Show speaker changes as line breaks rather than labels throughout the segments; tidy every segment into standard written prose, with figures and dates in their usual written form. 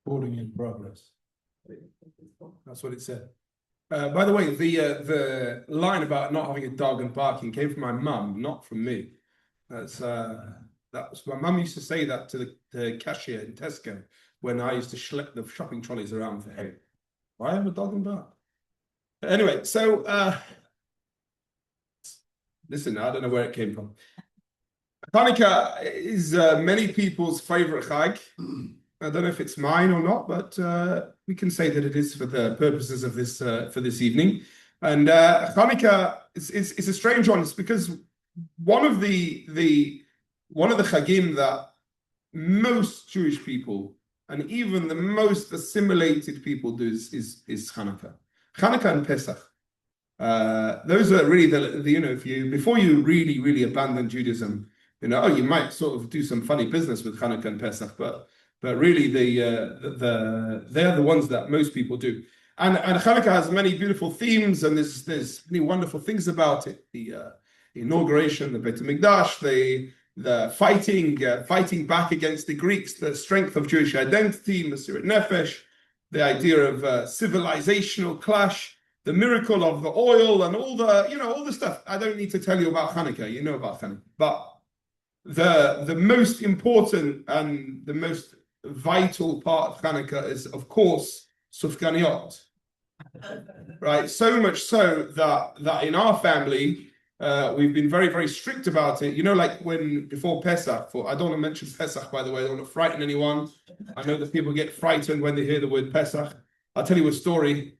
Recording in progress. That's what it said. By the way, the line about not having a dog and barking came from my mum, not from me. That was my mum used to say that to the cashier in Tesco when I used to schlep the shopping trolleys around for him. Why have a dog and bark? Anyway, so listen, I don't know where it came from. Hanukkah is many people's favorite chag. I don't know if it's mine or not, but we can say that it is for the purposes of this for this evening. And Hanukkah is a strange one. It's because one of the chagim that most Jewish people and even the most assimilated people do is Hanukkah. Hanukkah and Pesach. Those are really the if you before you really abandon Judaism, you might sort of do some funny business with Hanukkah and Pesach, but really they are the ones that most people do. And Hanukkah has many beautiful themes, and there's many wonderful things about it. The inauguration, the Beit HaMikdash, the fighting back against the Greeks, the strength of Jewish identity, Mesirat Nefesh, the idea of civilizational clash, the miracle of the oil, and all the stuff. I don't need to tell you about Hanukkah. You know about Hanukkah, but the most important and the most vital part of Hanukkah is, of course, Sufganiyot, right? So much so that in our family we've been very, very strict about it. Like before Pesach. I don't want to mention Pesach, by the way. I don't want to frighten anyone. I know that people get frightened when they hear the word Pesach. I'll tell you a story.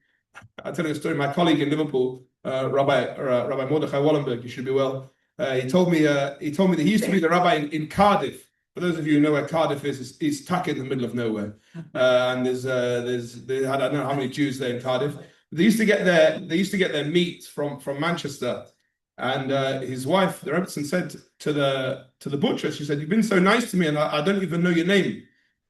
My colleague in Liverpool, Rabbi Mordechai Wallenberg, you should be well. He told me that he used to be the rabbi in Cardiff. For those of you who know where Cardiff is tucked in the middle of nowhere. And I don't know how many Jews there in Cardiff. They used to get their meat from Manchester. And his wife, the Rebbetzin, said to the butcher, she said, "You've been so nice to me, and I don't even know your name."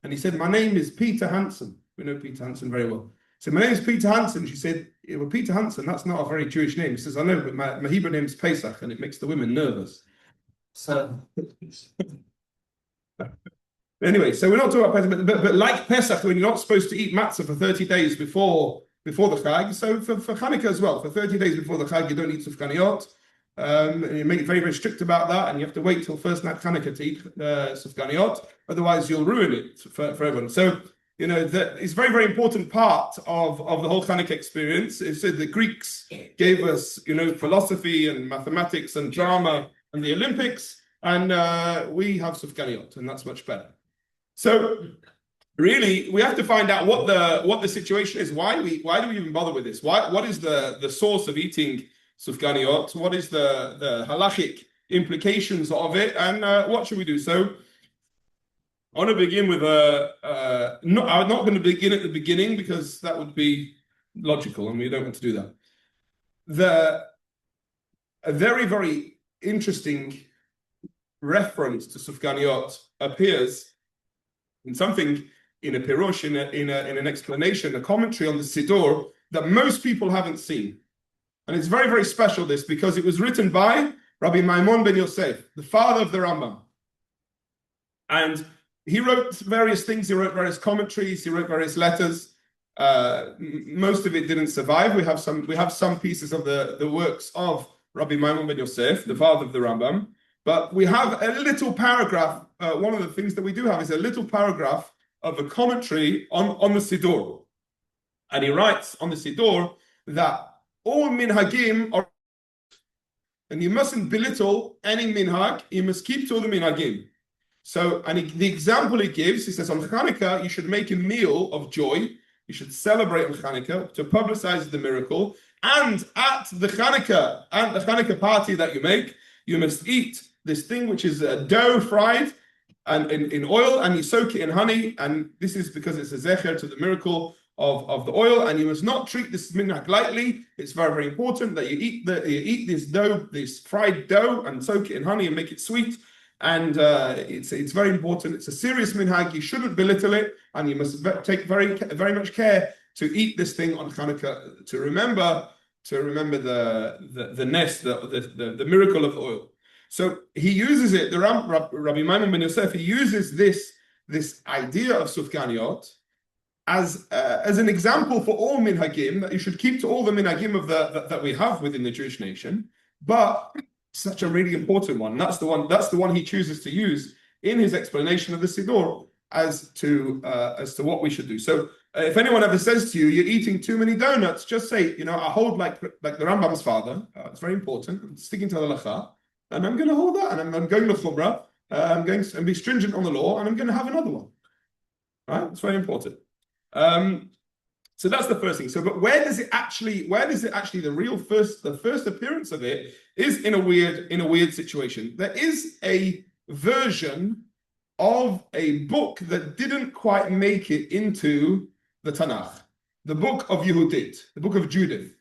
And he said, "My name is Peter Hansen." We know Peter Hansen very well. So my name is Peter Hansen. She said, "Well, Peter Hansen, that's not a very Jewish name." He says, "I know, but my Hebrew name is Pesach, and it makes the women nervous." So anyway, so we're not talking about Pesach, but like Pesach, when you're not supposed to eat matzah for 30 days before the Chag, so for Hanukkah as well, for 30 days before the Chag, you don't eat Sufganiyot. And you make it very, very strict about that, and you have to wait till first night Hanukkah to eat Sufganiyot, otherwise you'll ruin it for everyone. So it's a very, very important part of the whole Hanukkah experience. It said the Greeks gave us, philosophy and mathematics and drama and the Olympics, and we have Sufganiyot, and that's much better. So really, we have to find out what the situation is. Why do we even bother with this? What is the source of eating Sufganiyot? What is the halachic implications of it, and what should we do? So I want to begin with I'm not going to begin at the beginning because that would be logical, and we don't want to do that. A very, very interesting reference to Sufganiyot appears in something in a pirush, in an explanation, a commentary on the Siddur that most people haven't seen. And it's very, very special, this, because it was written by Rabbi Maimon ben Yosef, the father of the Rambam. And he wrote various things. He wrote various commentaries. He wrote various letters. Most of it didn't survive. We have some pieces of the works of Rabbi Maimon ben Yosef, the father of the Rambam. But we have a little paragraph. One of the things that we do have is a little paragraph of a commentary on the Siddur. And he writes on the Siddur that all minhagim are, and you mustn't belittle any minhag. You must keep to all the minhagim. So, the example he gives, he says, on Hanukkah, you should make a meal of joy. You should celebrate on Hanukkah to publicize the miracle. And at the Hanukkah party that you make, you must eat this thing which is dough fried and in oil, and you soak it in honey. And this is because it's a zecher to the miracle of the oil, and you must not treat this minhag lightly. It's very, very important that you eat this dough, this fried dough, and soak it in honey and make it sweet. And it's very important. It's a serious minhag. You shouldn't belittle it, and you must take very, very much care to eat this thing on Hanukkah to remember the nest, the miracle of the oil. So he uses it. The Rabbi Maimon ben Yosef, he uses this idea of Sufganiyot as an example for all minhagim, that you should keep to all the minhagim of that we have within the Jewish nation. But such a really important one. That's the one he chooses to use in his explanation of the Siddur as to what we should do. So if anyone ever says to you, you're eating too many donuts, just say, I hold like the Rambam's father. It's very important. I'm sticking to the halacha, and I'm going to hold that, and I'm going to chumrah. I'm going to be stringent on the law, and I'm going to have another one. Right? It's very important. So that's the first thing. So, but where does it actually? The first appearance of it is in a weird situation. There is a version of a book that didn't quite make it into the Tanakh, the book of Yehudit, the book of Judith.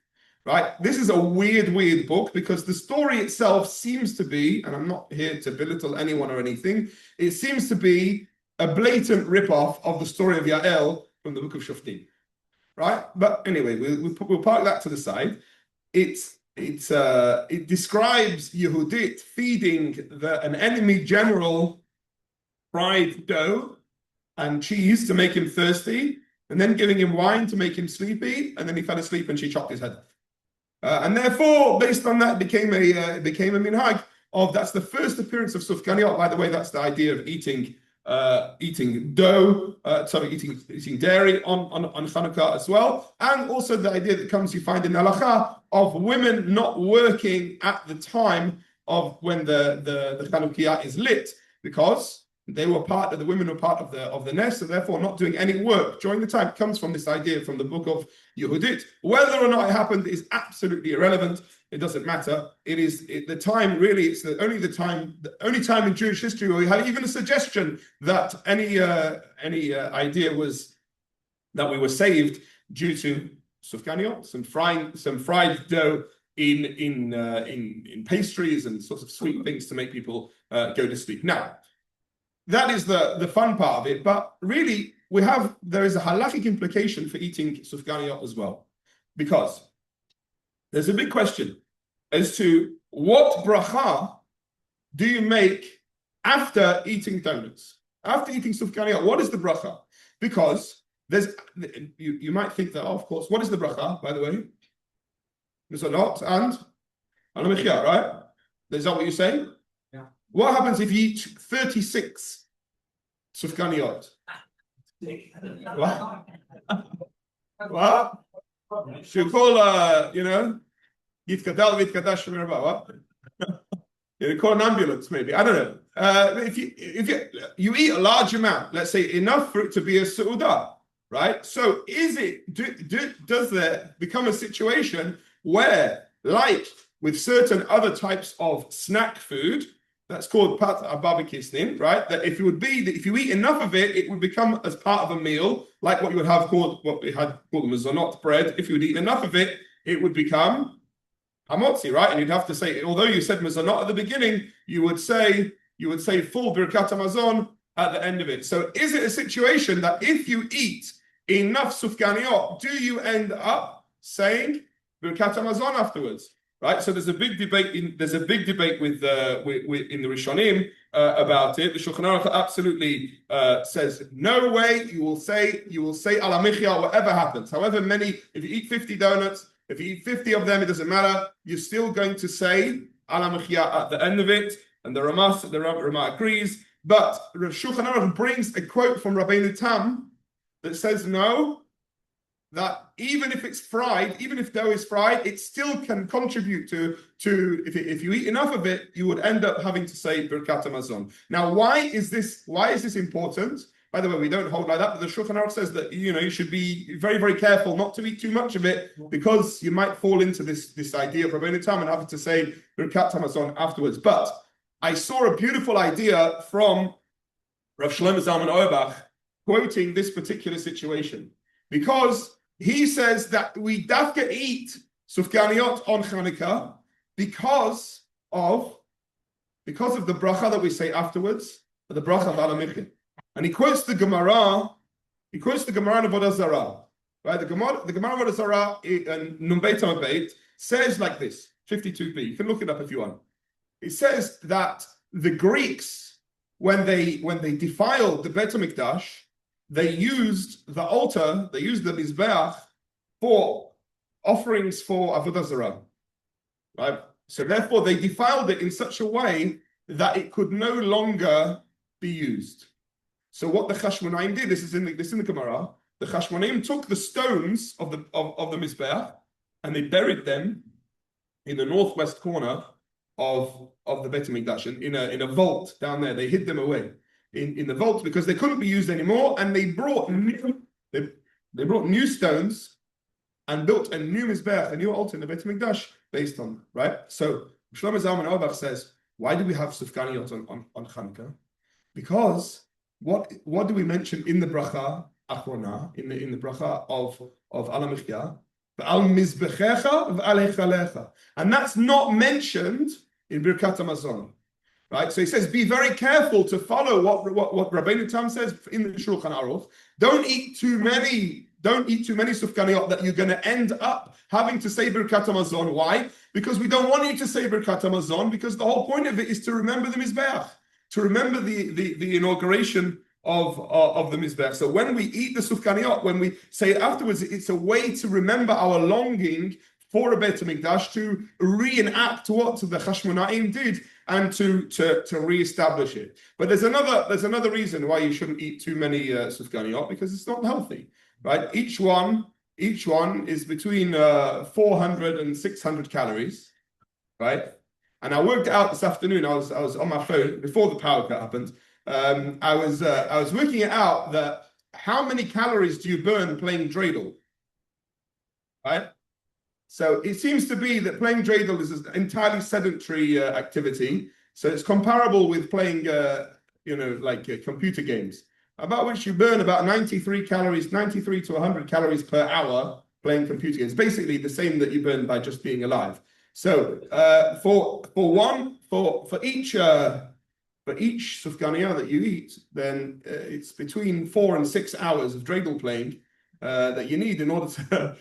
Right? This is a weird book because the story itself seems to be, and I'm not here to belittle anyone or anything, it seems to be a blatant rip-off of the story of Yael from the book of Shoftim. Right? But anyway, we'll park that to the side. It describes Yehudit feeding an enemy general fried dough and cheese to make him thirsty, and then giving him wine to make him sleepy, and then he fell asleep and she chopped his head off. And therefore, based on that, it became a minhag of, that's the first appearance of Sufganiyot. By the way, that's the idea of eating dough, eating dairy on Chanukah as well, and also the idea that comes, you find in halacha, of women not working at the time of when the Chanukah is lit, because the women were part of the nest, so therefore not doing any work during the time. It comes from this idea from the book of Yehudit. Whether or not it happened is absolutely irrelevant. It doesn't matter. The time really. It's the only time in Jewish history where we had even a suggestion that any idea was that we were saved due to Sufganiyot, some fried dough in pastries and sorts of sweet things to make people go to sleep. Now, that is the fun part of it, but really there is a halachic implication for eating Sufganiyot as well, because there's a big question as to what bracha do you make after eating donuts, after eating Sufganiyot. What is the bracha? Because you might think that, of course, what is the bracha, by the way? Mizanot and Alamechia, right? Is that what you say? Yeah. What happens if you eat 36 Sufganiyot? What? Should call, Yitkadal Vitkadash what? You call an ambulance, maybe. I don't know. If you eat a large amount, let's say enough for it to be a su'udah, right? So does there become a situation where, like with certain other types of snack food, that's called pat ababikisnin, right? That if you eat enough of it, it would become as part of a meal, like what we had called mezonot bread. If you would eat enough of it, it would become hamotzi, right? And you'd have to say, although you said mezonot at the beginning, you would say full birkat hamazon at the end of it. So is it a situation that if you eat enough sufganiyot, do you end up saying birkat hamazon afterwards? Right, so there's a big debate in the Rishonim about it. The Shulchan Aruch absolutely says no way. You will say ala michya whatever happens. However many, if you eat 50 donuts, if you eat 50 of them, it doesn't matter. You're still going to say ala michya at the end of it, and the Ramah agrees. But Shulchan Aruch brings a quote from Rabbeinu Tam that says no. That even if it's fried, even if dough is fried, it still can contribute to if you eat enough of it, you would end up having to say Birkat Hamazon. Now, why is this important? By the way, we don't hold like that, but the Shulchan Aruch says that you should be very, very careful not to eat too much of it, because you might fall into this idea of Rabbeinu Tam and having to say Birkat Hamazon afterwards. But I saw a beautiful idea from Rav Shlomo Zalman Auerbach quoting this particular situation, because he says that we dafka eat sufganiyot on Chanukah because of the bracha that we say afterwards, the bracha of Alamichin. And he quotes the Gemara in Avodah Zarah. Right? The Gemara in Avodah Zarah and Nun Beit Amabeit says like this, 52b. You can look it up if you want. It says that the Greeks, when they defiled the Beit HaMikdash, they used the altar, they used the Mizbeach for offerings for Avodah Zarah, right? So therefore they defiled it in such a way that it could no longer be used. So what the Chashmonaim did, this is in the Gemara, the Chashmonaim took the stones of the Mizbeach and they buried them in the northwest corner of the Beit HaMikdash, in a vault down there. They hid them away in the vault because they couldn't be used anymore, and they brought new stones and built a new Mizbeach, a new altar in the Beit HaMikdash based on, right? So Shlomo Zalman Auerbach says, why do we have Sufganiyot on Chanukah? Because what do we mention in the bracha Achrona, in the bracha of Al HaMichya? Al Mizbechecha v'al Echalecha. And that's not mentioned in Birkat HaMazon. Right? So he says, be very careful to follow what Rabbeinu Tam says in the Shulchan Aruch. Don't eat too many Sufganiyot that you're going to end up having to say Birkat HaMazon. Why? Because we don't want you to say Birkat HaMazon, because the whole point of it is to remember the Mizbeach, to remember the inauguration of the Mizbeach. So when we eat the Sufganiyot, when we say it afterwards, it's a way to remember our longing for a Beit HaMikdash, to reenact what the Chashmonaim did and to reestablish it. But there's another reason why you shouldn't eat too many Sufganiyot, because it's not healthy, right? Each one is between 400 and 600 calories, right? And I worked out this afternoon. I was on my phone before the power cut happened. I was working it out that how many calories do you burn playing dreidel, right? So it seems to be that playing dreidel is an entirely sedentary activity. So it's comparable with playing, computer games, about which you burn about 93 to 100 calories per hour playing computer games. Basically the same that you burn by just being alive. So for each Sufganiyah that you eat, then it's between 4 and 6 hours of dreidel playing that you need in order to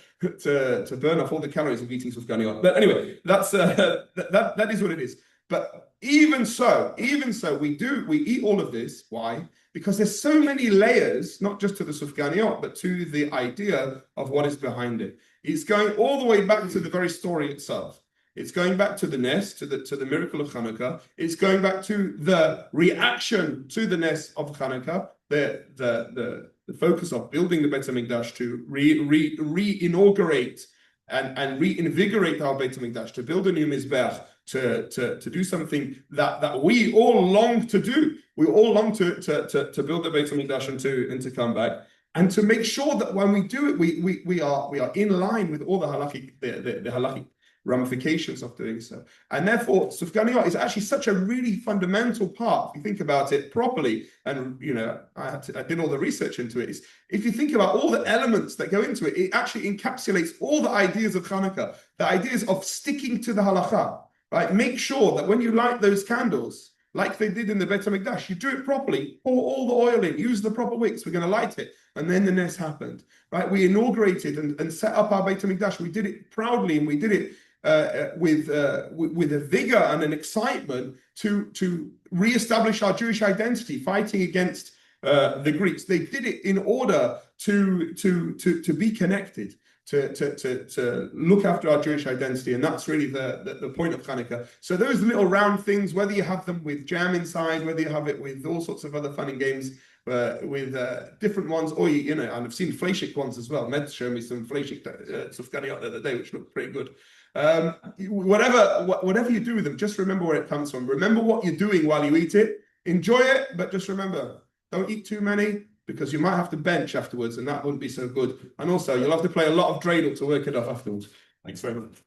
burn off all the calories of eating Sufganiyot. But anyway, that's that is what it is. But even so, we eat all of this. Why? Because there's so many layers, not just to the Sufganiyot, but to the idea of what is behind it. It's going all the way back to the very story itself. It's going back to the Nes, to the miracle of Chanukah. It's going back to the reaction to the Nes of Chanukah, the focus of building the Beit HaMikdash to re-inaugurate and reinvigorate our Beit HaMikdash, to build a new Mizbeach, to do something that we all long to do. We all long to build the Beit HaMikdash and to come back. And to make sure that when we do it, we are in line with all the halachic, the halachic ramifications of doing so. And therefore, Sufganiyot is actually such a really fundamental part, if you think about it properly. And, I did all the research into it. If you think about all the elements that go into it, it actually encapsulates all the ideas of Chanukah, the ideas of sticking to the halacha, right? Make sure that when you light those candles, like they did in the Beit HaMikdash, you do it properly, pour all the oil in, use the proper wicks, we're going to light it. And then the Nes happened, right? We inaugurated and set up our Beit HaMikdash. We did it proudly, and we did it with a vigor and an excitement to reestablish our Jewish identity, fighting against the Greeks. They did it in order to be connected, to look after our Jewish identity, and that's really the point of Chanukah. So those little round things, whether you have them with jam inside, whether you have it with all sorts of other fun and games, with different ones, or and I've seen Fleishik ones as well. Med showed me some Fleishik Sufganiyot the other day, which looked pretty good. Whatever you do with them, just remember where it comes from. Remember what you're doing while you eat it. Enjoy it, but just remember, don't eat too many, because you might have to bench afterwards, and that wouldn't be so good. And also, you'll have to play a lot of dreidel to work it off afterwards. Thanks very much.